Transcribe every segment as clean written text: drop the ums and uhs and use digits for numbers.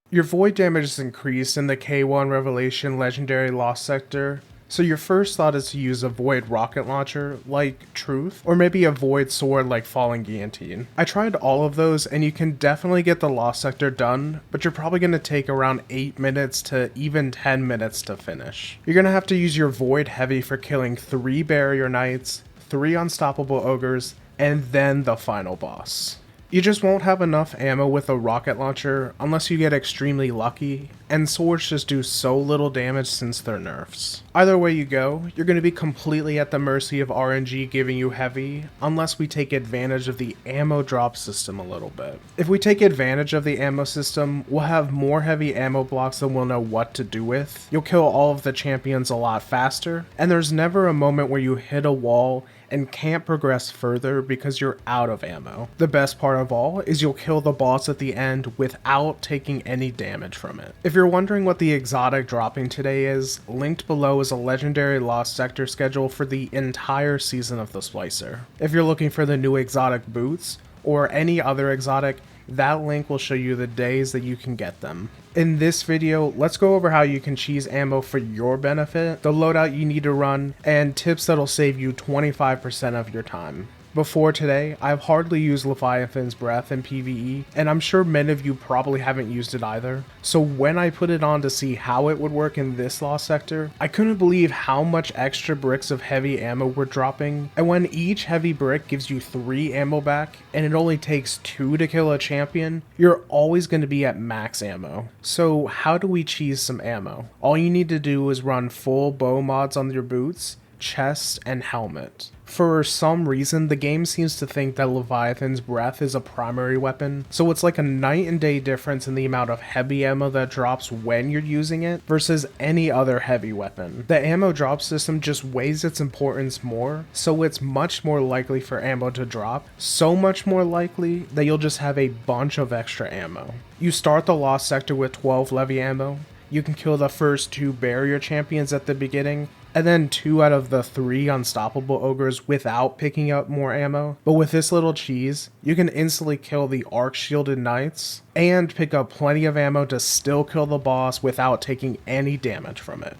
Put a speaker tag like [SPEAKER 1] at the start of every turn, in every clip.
[SPEAKER 1] Your void damage is increased in the K1 Revelation Legendary Lost Sector, so your first thought is to use a void rocket launcher like Truth, or maybe a void sword like Falling Guillotine. I tried all of those and you can definitely get the Lost Sector done, but you're probably going to take around 8 minutes to even 10 minutes to finish. You're going to have to use your Void Heavy for killing 3 Barrier Knights, 3 Unstoppable Ogres, and then the final boss. You just won't have enough ammo with a rocket launcher unless you get extremely lucky, and swords just do so little damage since they're nerfs. Either way you go, you're going to be completely at the mercy of RNG giving you heavy, unless we take advantage of the ammo drop system a little bit. If we take advantage of the ammo system, we'll have more heavy ammo blocks than we'll know what to do with, you'll kill all of the champions a lot faster, and there's never a moment where you hit a wall and can't progress further because you're out of ammo. The best part of all is you'll kill the boss at the end without taking any damage from it. If you're wondering what the exotic dropping today is, linked below is a legendary Lost Sector schedule for the entire season of the Splicer. If you're looking for the new exotic boots, or any other exotic, that link will show you the days that you can get them. In this video, let's go over how you can cheese ammo for your benefit, the loadout you need to run, and tips that'll save you 25% of your time. Before today, I've hardly used Leviathan's Breath in PvE, and I'm sure many of you probably haven't used it either. So when I put it on to see how it would work in this Lost Sector, I couldn't believe how much extra bricks of heavy ammo we're dropping, and when each heavy brick gives you 3 ammo back, and it only takes 2 to kill a champion, you're always going to be at max ammo. So how do we cheese some ammo? All you need to do is run full bow mods on your boots, chest, and helmet. For some reason, the game seems to think that Leviathan's Breath is a primary weapon, so it's like a night and day difference in the amount of heavy ammo that drops when you're using it versus any other heavy weapon. The ammo drop system just weighs its importance more, so it's much more likely for ammo to drop, so much more likely that you'll just have a bunch of extra ammo. You start the Lost Sector with 12 Levy ammo, you can kill the first 2 barrier champions at the beginning, and then 2 out of the 3 unstoppable ogres without picking up more ammo. But with this little cheese, you can instantly kill the arc shielded knights, and pick up plenty of ammo to still kill the boss without taking any damage from it.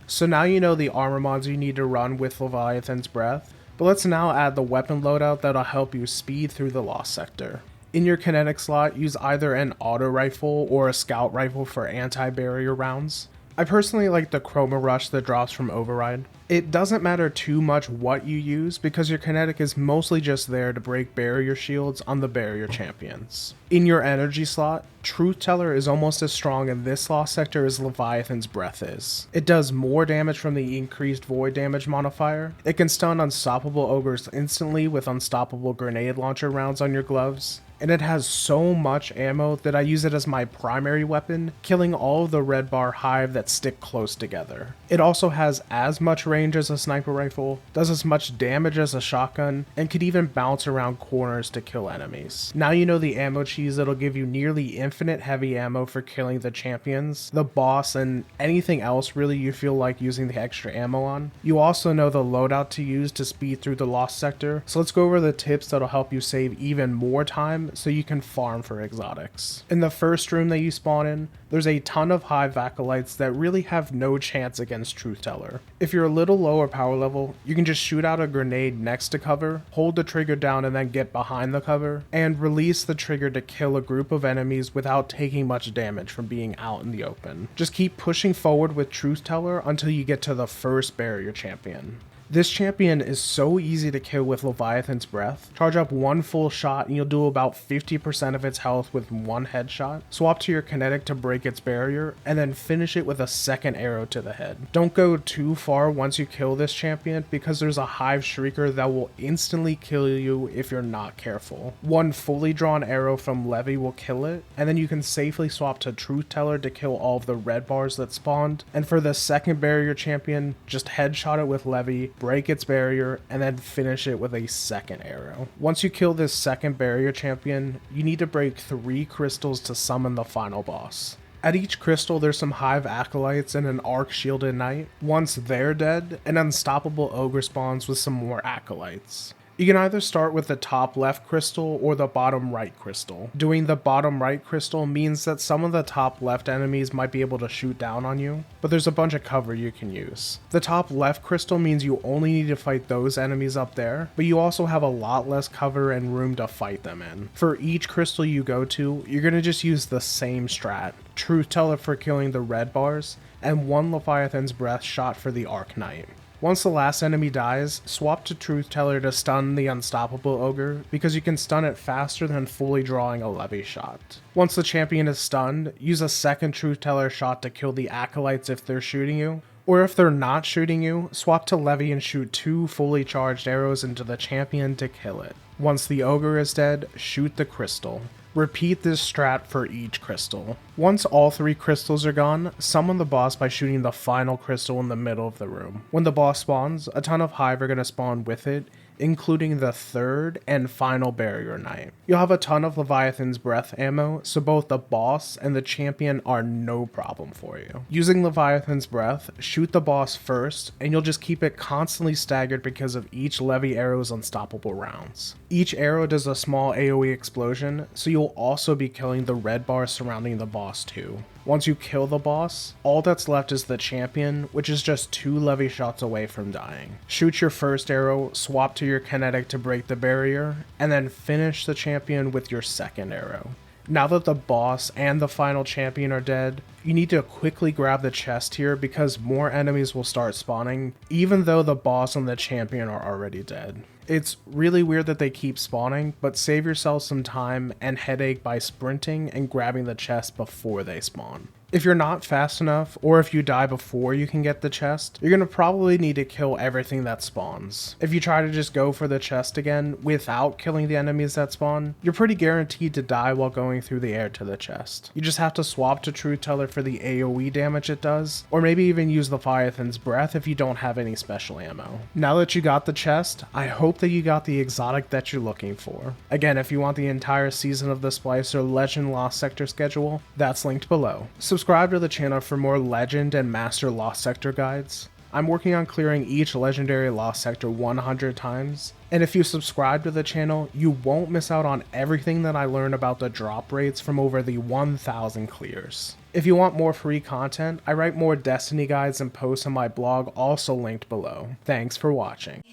[SPEAKER 1] So now you know the armor mods you need to run with Leviathan's Breath, but let's now add the weapon loadout that'll help you speed through the Lost Sector. In your kinetic slot, use either an auto rifle or a scout rifle for anti-barrier rounds. I personally like the Chroma Rush that drops from Override. It doesn't matter too much what you use because your kinetic is mostly just there to break barrier shields on the barrier champions. In your energy slot, Truth Teller is almost as strong in this Lost Sector as Leviathan's Breath is. It does more damage from the increased void damage modifier. It can stun unstoppable ogres instantly with unstoppable grenade launcher rounds on your gloves. And it has so much ammo that I use it as my primary weapon, killing all of the red bar hive that stick close together. It also has as much range as a sniper rifle, does as much damage as a shotgun, and could even bounce around corners to kill enemies. Now you know the ammo cheese that'll give you nearly infinite heavy ammo for killing the champions, the boss, and anything else really you feel like using the extra ammo on. You also know the loadout to use to speed through the Lost Sector, so let's go over the tips that'll help you save even more time so you can farm for exotics. In the first room that you spawn in, there's a ton of hive acolytes that really have no chance against Truth Teller. If you're a little lower power level, you can just shoot out a grenade next to cover, hold the trigger down and then get behind the cover, and release the trigger to kill a group of enemies without taking much damage from being out in the open. Just keep pushing forward with Truth Teller until you get to the first barrier champion. This champion is so easy to kill with Leviathan's Breath. Charge up 1 full shot and you'll do about 50% of its health with 1 headshot. Swap to your kinetic to break its barrier, and then finish it with a second arrow to the head. Don't go too far once you kill this champion because there's a hive shrieker that will instantly kill you if you're not careful. 1 fully drawn arrow from Levy will kill it, and then you can safely swap to Truth Teller to kill all of the red bars that spawned. And for the second barrier champion, just headshot it with Levy, break its barrier, and then finish it with a second arrow. Once you kill this second barrier champion, you need to break 3 crystals to summon the final boss. At each crystal there's some hive acolytes and an arc shielded knight. Once they're dead, an unstoppable ogre spawns with some more acolytes. You can either start with the top left crystal or the bottom right crystal. Doing the bottom right crystal means that some of the top left enemies might be able to shoot down on you, but there's a bunch of cover you can use. The top left crystal means you only need to fight those enemies up there, but you also have a lot less cover and room to fight them in. For each crystal you go to, you're going to just use the same strat. Truth Teller for killing the red bars, and 1 Leviathan's Breath shot for the Arc Knight. Once the last enemy dies, swap to Truth Teller to stun the unstoppable ogre, because you can stun it faster than fully drawing a Levy shot. Once the champion is stunned, use a second Truth Teller shot to kill the acolytes if they're shooting you, or if they're not shooting you, swap to Levy and shoot 2 fully charged arrows into the champion to kill it. Once the ogre is dead, shoot the crystal. Repeat this strat for each crystal. Once all 3 crystals are gone, summon the boss by shooting the final crystal in the middle of the room. When the boss spawns, a ton of Hive are going to spawn with it, including the 3rd and final barrier knight. You'll have a ton of Leviathan's Breath ammo, so both the boss and the champion are no problem for you. Using Leviathan's Breath, shoot the boss first, and you'll just keep it constantly staggered because of each Levy arrow's unstoppable rounds. Each arrow does a small AoE explosion, so you'll also be killing the red bars surrounding the boss too. Once you kill the boss, all that's left is the champion, which is just 2 Levy shots away from dying. Shoot your first arrow, swap to your kinetic to break the barrier, and then finish the champion with your second arrow. Now that the boss and the final champion are dead, you need to quickly grab the chest here because more enemies will start spawning, even though the boss and the champion are already dead. It's really weird that they keep spawning, but save yourself some time and headache by sprinting and grabbing the chest before they spawn. If you're not fast enough, or if you die before you can get the chest, you're going to probably need to kill everything that spawns. If you try to just go for the chest again without killing the enemies that spawn, you're pretty guaranteed to die while going through the air to the chest. You just have to swap to Truth Teller for the AoE damage it does, or maybe even use Leviathan's Breath if you don't have any special ammo. Now that you got the chest, I hope that you got the exotic that you're looking for. Again, if you want the entire season of the Splicer Legend Lost Sector schedule, that's linked below. Subscribe to the channel for more Legend and Master Lost Sector guides. I'm working on clearing each legendary Lost Sector 100 times, and if you subscribe to the channel, you won't miss out on everything that I learn about the drop rates from over the 1,000 clears. If you want more free content, I write more Destiny guides and posts on my blog, also linked below. Thanks for watching.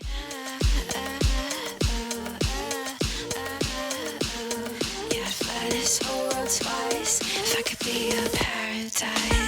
[SPEAKER 2] This whole world twice, if I could be a paradise.